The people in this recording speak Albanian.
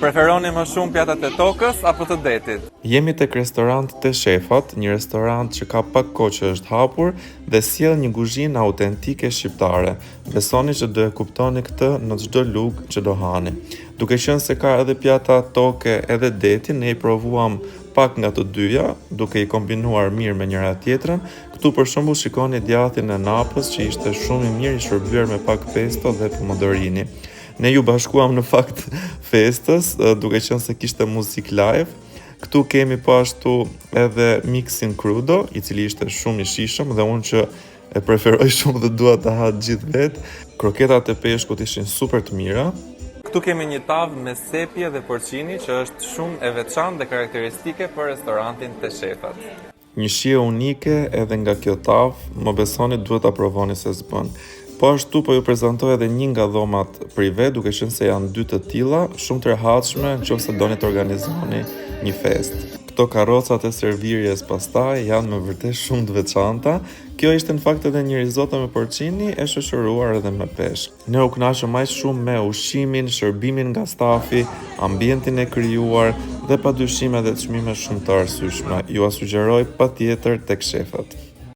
Preferoni më shumë pjatat e tokës apo të detit? Jemi tek restorant Te Shefat, një restorant që ka pak kohë që është hapur dhe sjell një kuzhinë autentike shqiptare. Besoni që do e kuptoni këtë në çdo lugë që do hani. Duke qenë se ka edhe pjata toke edhe deti, ne i provuam pak nga të dyja, duke i kombinuar mirë me njëra tjetrën. Këtu për shembull shikoni djathtin e Napës që ishte shumë i mirë i shërbyer me pak pesto dhe pomodorini. Ne ju bashkuam në fakt festës, duke qenë se kishte muzik live. Këtu kemi po ashtu edhe mixin crudo, i cili ishte shumë i shishëm dhe unë që e preferoj shumë dhe dua ta ha gjithë vetë. Kroketat e peshkut ishin super të mira. Këtu kemi një tavë me sepje dhe porcini që është shumë e veçantë dhe karakteristike për restorantin Te Shefat. Një shije unike edhe nga kjo tavë, më besoni duhet ta provoni se s'bën. Po ashtu po ju prezantoj edhe një nga dhomat prive, duke qenë se janë 2 të tilla, shumë të rehatshme nëse doni të organizoni një festë. Këto karrocat e servirjes pastaj janë me vërtet shumë të veçanta. Kjo ishte në fakt edhe një risotto me porcini e shoqëruar edhe me peshk. Ne u kënaqëm aq shumë me ushqimin, shërbimin nga stafi, ambientin e krijuar dhe padyshim edhe çmime shumë të arsyeshme. Ju a sugjeroj patjetër Tek Shefat.